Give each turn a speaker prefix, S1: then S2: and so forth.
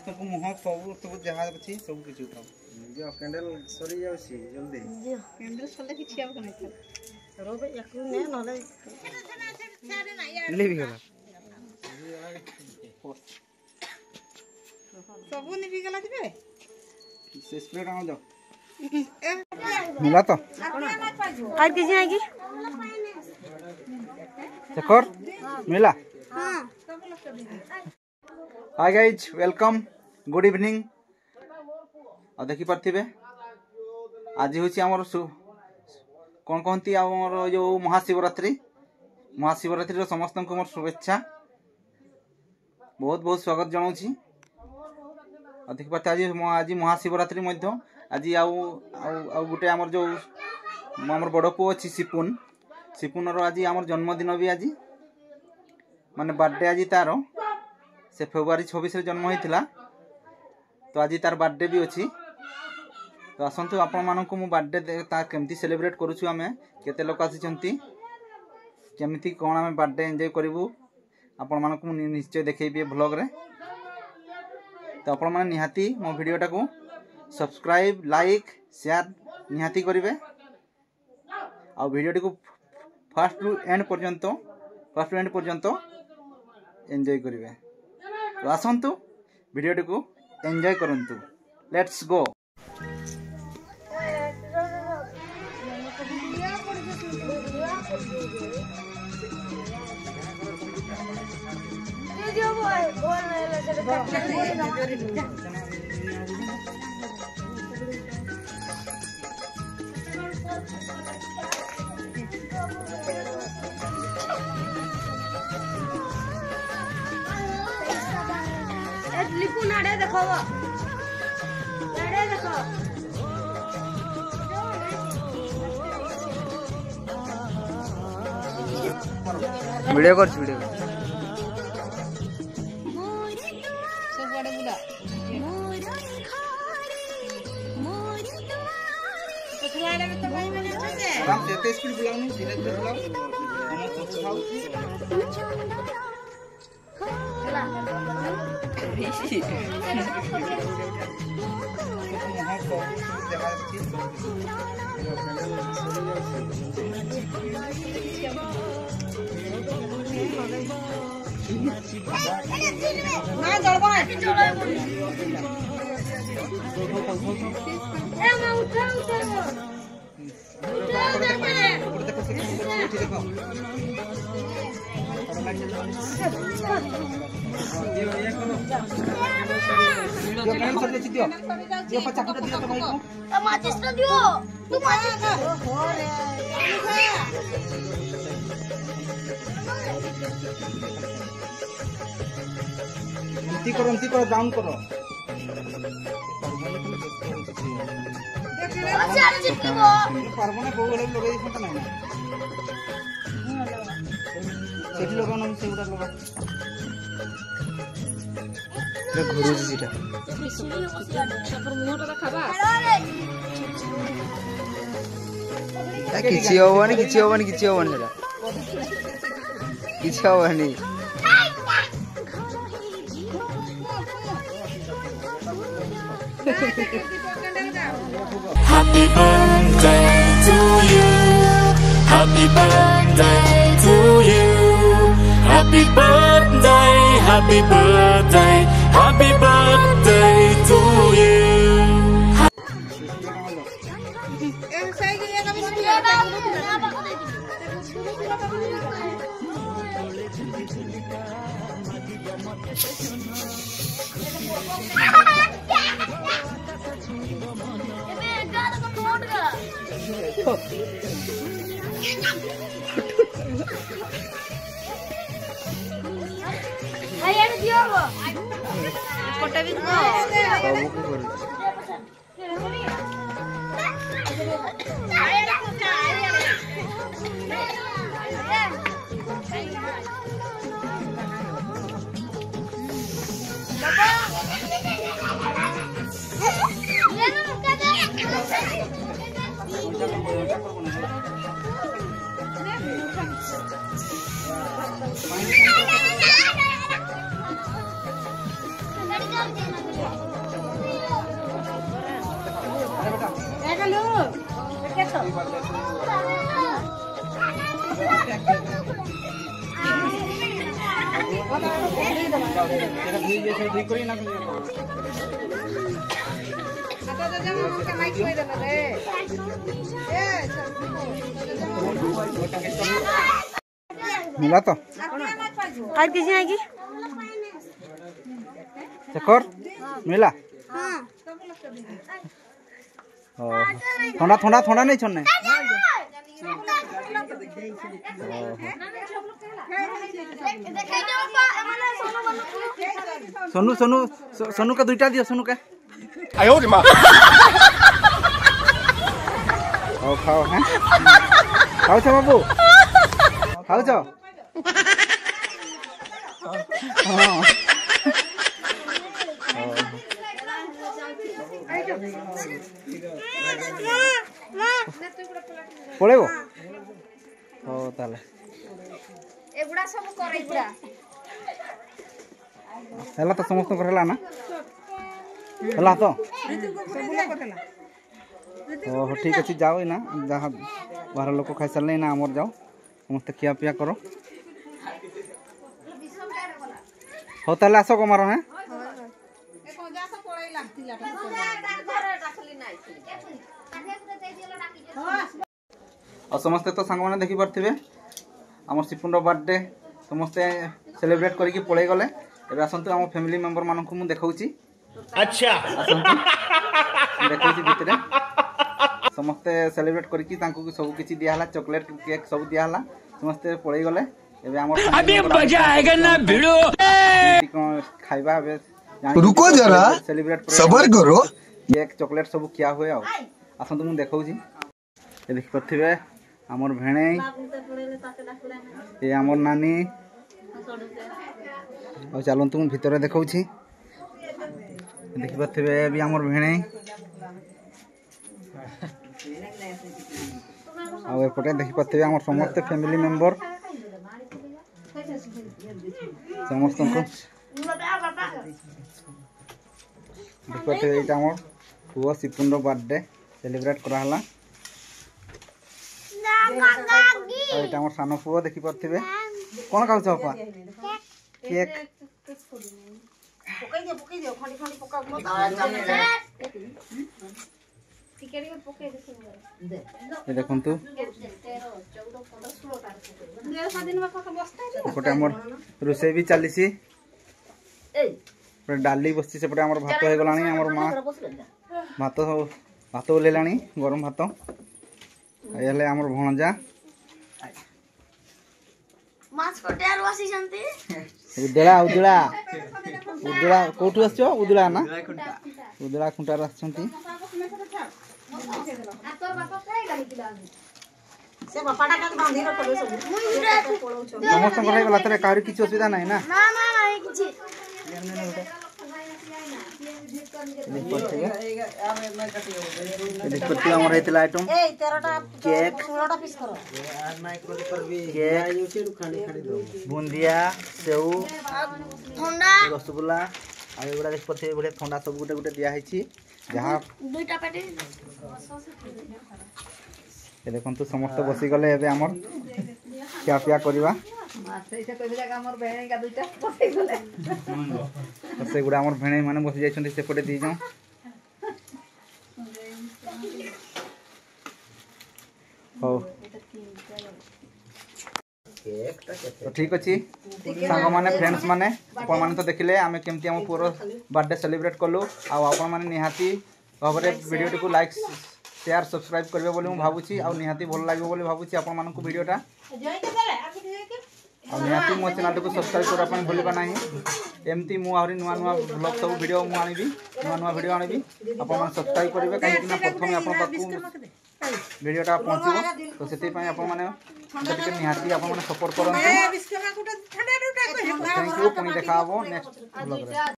S1: समस्त को मुह सब तो जहाँ अच्छी सब किसी उठाओ
S2: जो कैंडल सरी जाउसी जल्दी
S3: कैंडल सले कि छिया बने
S4: रोबे याकू ने नले
S1: ले भी गला
S3: सब निबी गला दिबे
S1: से स्प्रे डाल दो मिला तो
S4: आज किसी आई की
S1: चकर मिला
S3: हां
S1: hi guys welcome good evening और देखि पार्थिबे आज होची हमर कौन कहती आमर जो महाशिवरात्रि रो समस्त को मोर शुभेच्छा बहुत बहुत स्वागत जनाऊँगी और देखि पार्थे आज महाशिवरात्रि मध्य आज आउ गोटे आमर जो आमर बड़ पु अच्छी सिपुन रो आज आमर जन्मदिन भी आज माने बर्थडे आज तार से फेब्रुआरी 26 जन्म होता तो आज तार बर्थडे भी अच्छी तो आसतु आपण मानक मु बर्थडे केमती सेलिब्रेट करूछु आमे केते लोक आसी केमती कौन आम बर्थडे एंजॉय करूँ आपण मानक निश्चय देखी ब्लॉग रे तो आपण माने निहाती मो वीडियोटा को सब्सक्राइब लाइक शेयर निहाती करेंगे आ वीडियोटी को फर्स्ट टू एंड पर्यंत एंजॉय करेंगे तो आसतु वीडियोटी को एंजॉय करंतु लेट्स गो
S4: लिपू नाडे देखो
S1: वीडियो कर वीडियो
S3: सब बड़े बुला तो छुआड़े में तो भाई मैंने छे
S1: हम जेते स्पीड बुलाओ नहीं धीरे धीरे बुलाओ हम कुछ खाओ
S3: ना जलबा ए मैं उठा
S4: माचिस तो दियो तू माचिस
S1: इति करो डाउन करो पारबने बहु लोग लगे दिखता नहीं सेठी लोग ना से उड़ा लगा रे घुरु जीटा
S3: पर मुहटा देखाबा
S1: किछि होबनी सेटा किछि होबनी
S5: Happy birthday to you. Happy birthday to you. Happy birthday, happy birthday, happy birthday to you.
S3: ए सही के ये कभी सुनिए
S4: आयार दियो
S3: कोटा भी
S1: बाबू को करू मिला तो
S4: आज किसी नहीं की
S1: चक्कर मिला थोड़ा थोड़ा थोड़ा नहीं छोड़ने सोनू सोनू सोनू का दुईटा दियो सोनू का
S6: आयो रे मां
S1: खाओ खाओ हैं खाओ छो बाबू खाओ छो हाँ पड़ेबो हो ताले
S3: एगुड़ा सब करे एगुड़ा
S1: हला तो समस्त करला ना हला तो ओह ठीक अच्छे जाओ ना जहाँ बाहर लोग खाई सारे ना आमर जाओ समस्त खिया पिया करो हो ताले आस कमार हैं और समस्ते तो सांग मैंने देखी पारे आम सिपुन बर्थडे समस्ते सेलिब्रेट करके पलि गले एबे आसंतु आम फैमिली मेंबर मानक मु देखाउची
S6: अच्छा
S1: देखौची भितरे समस्ते सेलिब्रेट करके तांको सब किछि दियाला चॉकलेट केक सब दियाला समस्ते पलि गले एबे आम
S6: अभी मजा आएगा ना भिड़ो
S1: खाइबा एबे
S7: रुको जरा
S1: सेलिब्रेट
S7: सबर करो
S1: केक चॉकलेट सब किया हुए आसंतु मु देखौची ए देख परथिबे आमर भेणे ए आमर नानी और चलूँ तुम भितर देखी देखी पारे भी आमर भेणे आउटे देखी पारे आम समस्त फैमिली मेंबर समस्त देखी पारे ये आम पुओ सिपुन बर्थडे सेलिब्रेट कराला आम सान पुओ देखी पारे कौन खाऊ बापा केक देखु गोटे आम रोसे भी चली डाली बस सेपटे आम भात हो गला आम माँ भात भात ओल्ला गरम भात ये आम भणजा उदला उदला उदला कौटू आस उदला ना उदला खुंटार आसछंती समस्त गला तरे काहरी किछ असुविधा नाही ना आइटम केक बुंदिया सेऊ रसगुल्ला आगुड़ा देख पारे बढ़िया थंडा सब गोटे गोटे दिखाई जहाँ देखु समस्त बसी गले आमर खिया पिया करवा से गुड़ा आम भेणे मैंने बसी जाइए सेपटे दी जाऊँ हो तो ठीक अच्छे सांग मैंने फ्रेंड्स मैंने आपण मैंने तो देखिले आम केमती आम पुअर बर्थडे सेलिब्रेट कलु आपण मैंने निहाती भाव में वीडियो को लाइक शेयर सब्सक्राइब करेंगे बोली मुझे भावुची आ निहाती भल लगे बोली भावुची आपण मानक वीडियोटा और निहाती मो चैनल को सब्सक्राइब करने भूलवा ना एमती मुझे नुआ नुआ ब्लॉग सब वीडियो मुझे आनी नुआ नुआ वीडियो आनी आप सब्सक्राइब करेंगे कहीं प्रथम आप वीडियोटा पहुँचो तो से निहाती आप सपोर्ट करें थैंक यू पुणी देखा नेक्स्ट ब्लॉग।